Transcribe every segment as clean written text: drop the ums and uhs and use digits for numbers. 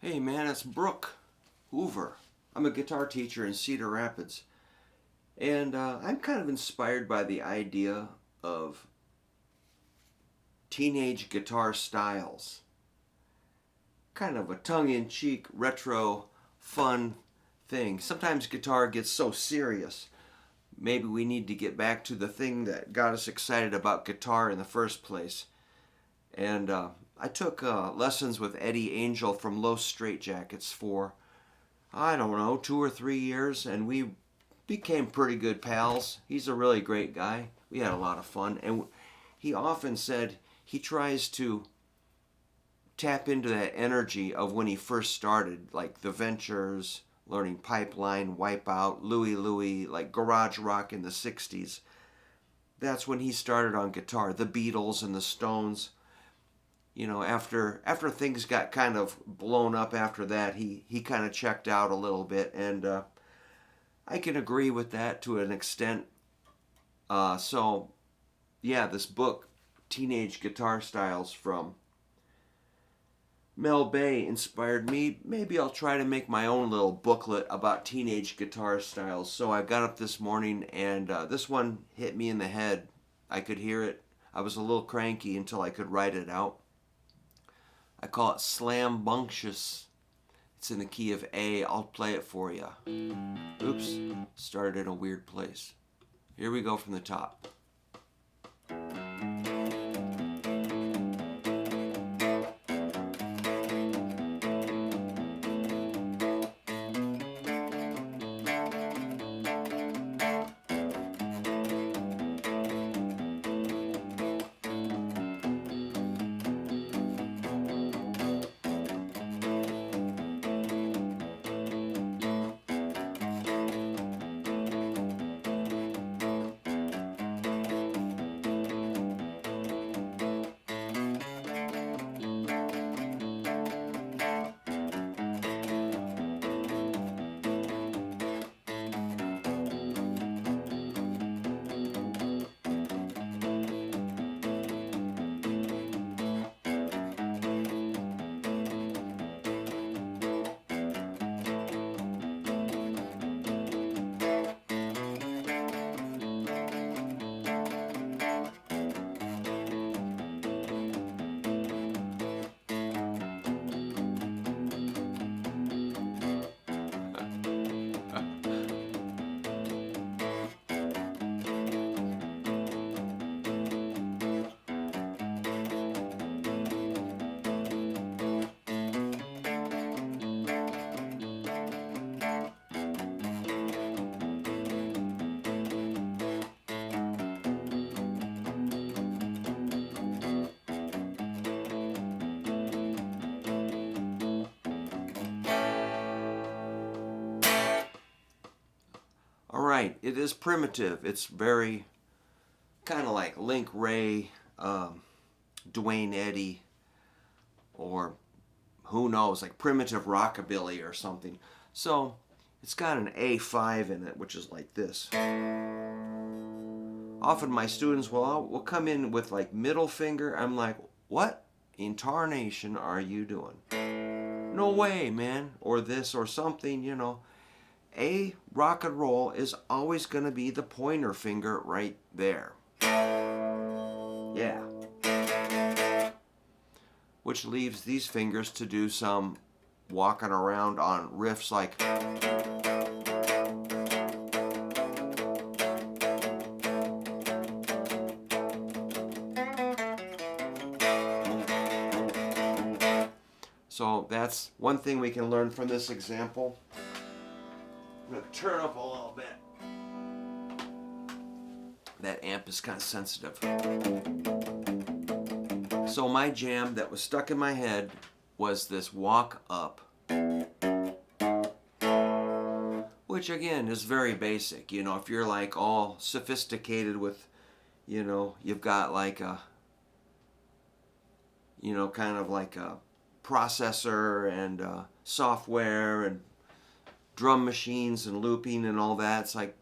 Hey man, it's Brook Hoover. I'm a guitar teacher in Cedar Rapids. And I'm kind of inspired by the idea of teenage guitar styles. Kind of a tongue-in-cheek, retro, fun thing. Sometimes guitar gets so serious. Maybe we need to get back to the thing that got us excited about guitar in the first place. And I took lessons with Eddie Angel from Los Straitjackets for, I don't know, 2 or 3 years, and we became pretty good pals. He's a really great guy. We had a lot of fun, and he often said he tries to tap into that energy of when he first started, like the Ventures, learning Pipeline, Wipeout, Louie Louie, like garage rock in the 60s. That's when he started on guitar. The Beatles and the Stones. You know, after things got kind of blown up after that, he kind of checked out a little bit, and I can agree with that to an extent. So, yeah, this book, Teenage Guitar Styles from Mel Bay, inspired me. Maybe I'll try to make my own little booklet about teenage guitar styles. So I got up this morning, and this one hit me in the head. I could hear it. I was a little cranky until I could write it out. I call it Slam Bunctious. It's in the key of A. I'll play it for you. Oops, started in a weird place. Here we go from the top. Alright, it is primitive. It's very kind of like Link Wray, Duane Eddy, or who knows, like primitive rockabilly or something. So it's got an A5 in it, which is like this. Often my students will come in with like middle finger. I'm like, what in tarnation are you doing? No way, man. Or this or something, you know. A rock and roll is always going to be the pointer finger right there. Yeah. Which leaves these fingers to do some walking around on riffs like. So that's one thing we can learn from this example. I'm going to turn up a little bit. That amp is kind of sensitive. So my jam that was stuck in my head was this walk up, which again is very basic. You know, if you're like all sophisticated with, you know, you've got like a, you know, kind of like a processor and software and drum machines and looping and all that. It's like,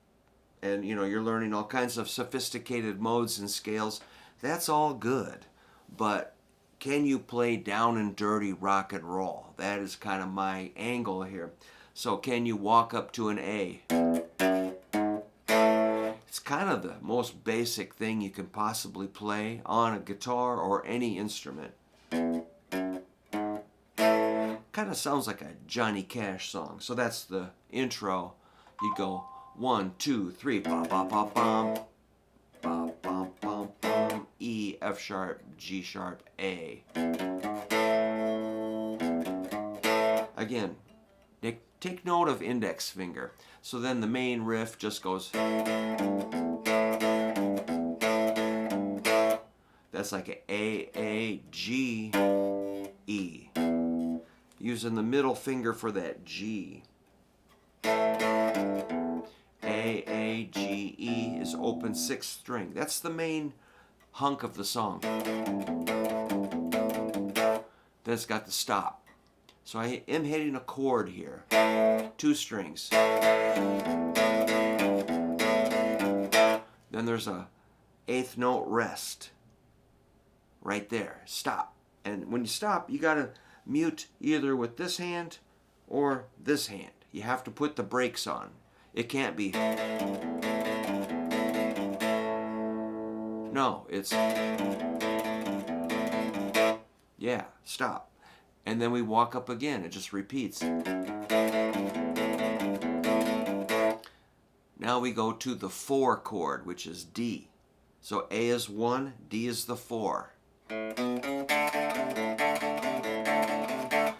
and you know, you're learning all kinds of sophisticated modes and scales. That's all good, but can you play down and dirty rock and roll? That is kind of my angle here. So can you walk up to an A? It's kind of the most basic thing you can possibly play on a guitar or any instrument. Kind of sounds like a Johnny Cash song. So that's the intro. You go 1, 2, 3, ba ba ba bum, ba bum bum bum, E, F sharp, G sharp, A. Again, take note of index finger. So then the main riff just goes. That's like A, G, E. Using the middle finger for that G. A, G, E is open 6th string. That's the main hunk of the song. Then it's got the stop. So I am hitting a chord here. 2 strings. Then there's a 8th note rest. Right there. Stop. And when you stop, you gotta mute either with this hand or this hand. You have to put the brakes on. It can't be. No, it's. Yeah, stop. And then we walk up again. It just repeats. Now we go to the 4 chord, which is D. So A is 1, D is the 4.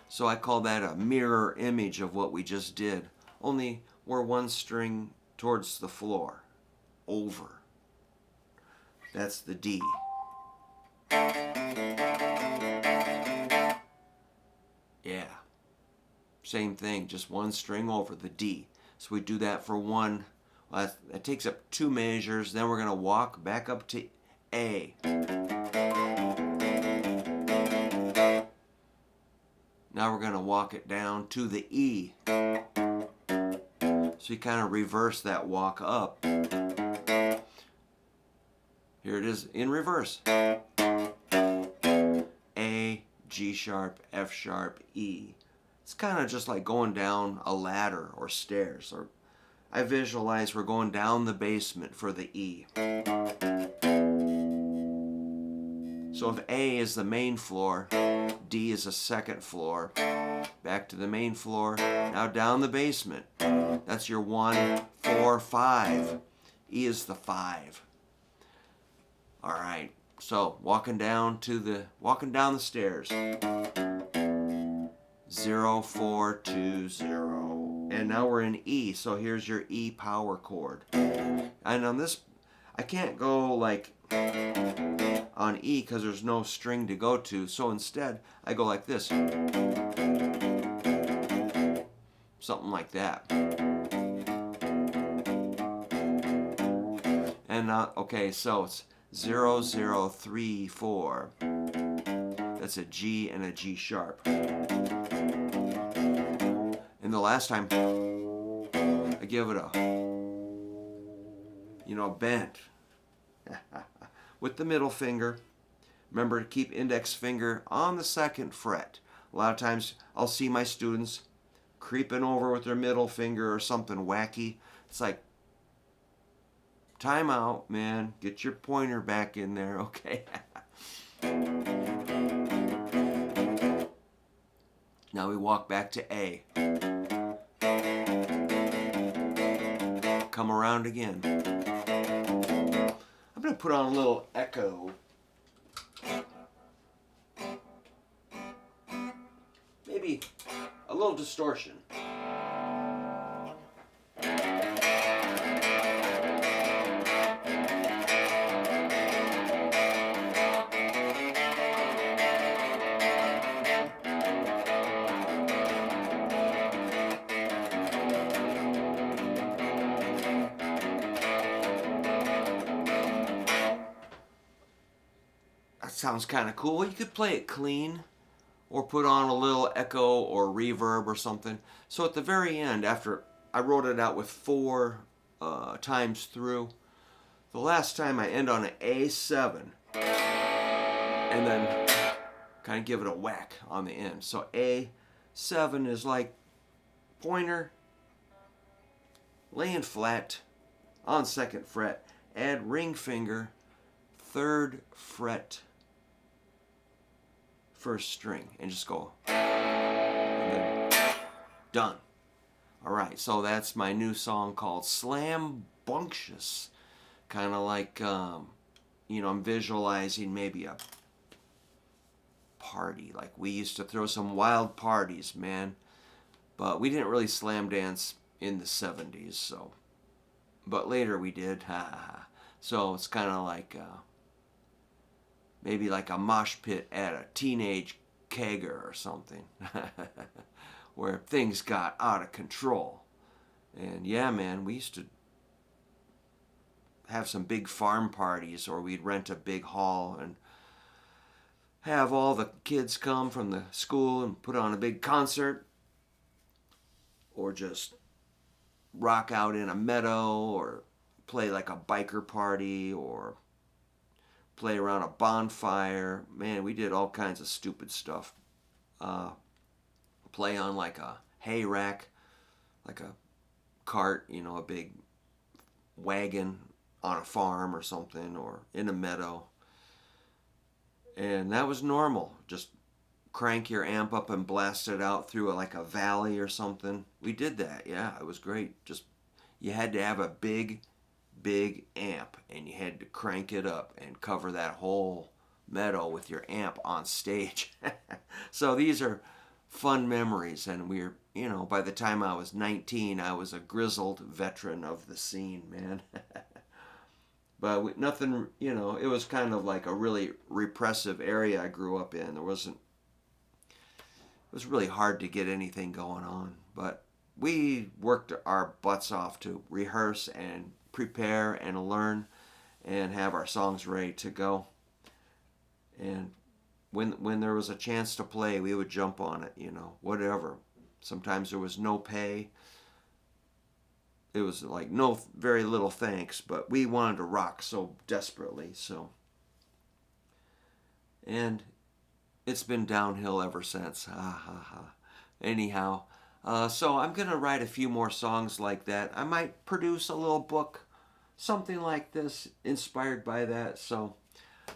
So I call that a mirror image of what we just did, only we're 1 string towards the floor, over. That's the D. Yeah. Same thing, just 1 string over the D. So we do that for 1. Well, that takes up 2 measures. Then we're going to walk back up to A. Now we're going to walk it down to the E. So you kind of reverse that walk up. Here it is in reverse. A, G sharp, F sharp, E. It's kind of just like going down a ladder or stairs. Or I visualize we're going down the basement for the E. So if A is the main floor, D is a 2nd floor, back to the main floor, now down the basement. That's your 1, 4, 5. E is the 5. All right. So walking down the stairs. 0, 4, 2, 0. And now we're in E. So here's your E power chord. And on this, I can't go like on E because there's no string to go to. So instead, I go like this. Something like that. And now, okay, so it's 0, 0, 3, 4. That's a G and a G sharp. And the last time, I give it a, bent. With the middle finger. Remember to keep index finger on the 2nd fret. A lot of times I'll see my students creeping over with their middle finger or something wacky. It's like, time out, man. Get your pointer back in there, okay? Now we walk back to A. Come around again. I'm going to put on a little echo. Maybe a little distortion. Sounds kind of cool. You could play it clean or put on a little echo or reverb or something. So at the very end, after I wrote it out with 4 times through, the last time I end on an A7 and then kind of give it a whack on the end. So A7 is like pointer, laying flat on 2nd fret, add ring finger, 3rd fret, 1st string, and just go, and then done. All right, so that's my new song called Slam Bunctious. Kind of like, I'm visualizing maybe a party. Like we used to throw some wild parties, man. But we didn't really slam dance in the 70s, so. But later we did. Ha ha ha. So it's kind of like maybe like a mosh pit at a teenage kegger or something. Where things got out of control. And yeah, man, we used to have some big farm parties, or we'd rent a big hall and have all the kids come from the school and put on a big concert, or just rock out in a meadow, or play like a biker party, or play around a bonfire. Man, we did all kinds of stupid stuff. Play on like a hay rack, like a cart, a big wagon on a farm or something, or in a meadow. And that was normal. Just crank your amp up and blast it out through like a valley or something. We did that. Yeah, it was great. Just you had to have a big amp, and you had to crank it up and cover that whole meadow with your amp on stage. So these are fun memories, and by the time I was 19, I was a grizzled veteran of the scene, man. But nothing, it was kind of like a really repressive area I grew up in. It was really hard to get anything going on, but we worked our butts off to rehearse and prepare and learn and have our songs ready to go. And when there was a chance to play, we would jump on it, whatever. Sometimes there was no pay. It was like very little thanks, but we wanted to rock so desperately, so. And it's been downhill ever since. Ha ha ha. Anyhow, so I'm going to write a few more songs like that. I might produce a little book, something like this, inspired by that. So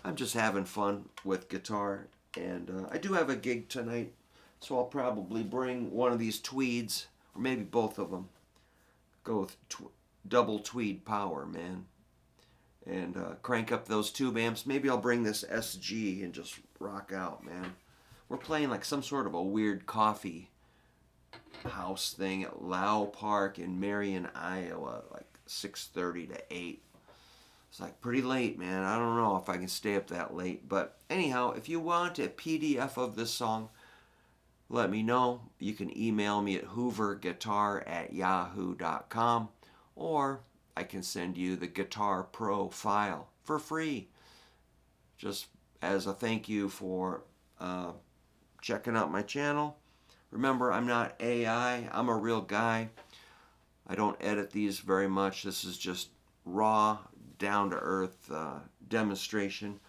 I'm just having fun with guitar. And I do have a gig tonight, so I'll probably bring one of these tweeds, or maybe both of them. Go with double tweed power, man. And crank up those tube amps. Maybe I'll bring this SG and just rock out, man. We're playing like some sort of a weird coffee house thing at Lau Park in Marion, Iowa, like 6:30 to 8. It's like pretty late, man. I don't know if I can stay up that late. But anyhow, if you want a PDF of this song, let me know. You can email me at hooverguitar@yahoo.com, or I can send you the Guitar Pro file for free, just as a thank you for checking out my channel. Remember, I'm not AI. I'm a real guy. I don't edit these very much. This is just raw, down-to-earth demonstration.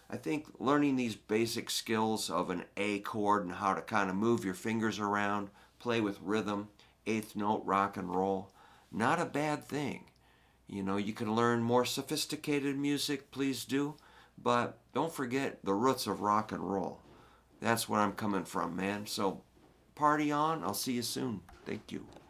I think learning these basic skills of an A chord and how to kind of move your fingers around, play with rhythm, eighth note rock and roll, not a bad thing. You can learn more sophisticated music, please do, but don't forget the roots of rock and roll. That's where I'm coming from, man. So party on. I'll see you soon. Thank you.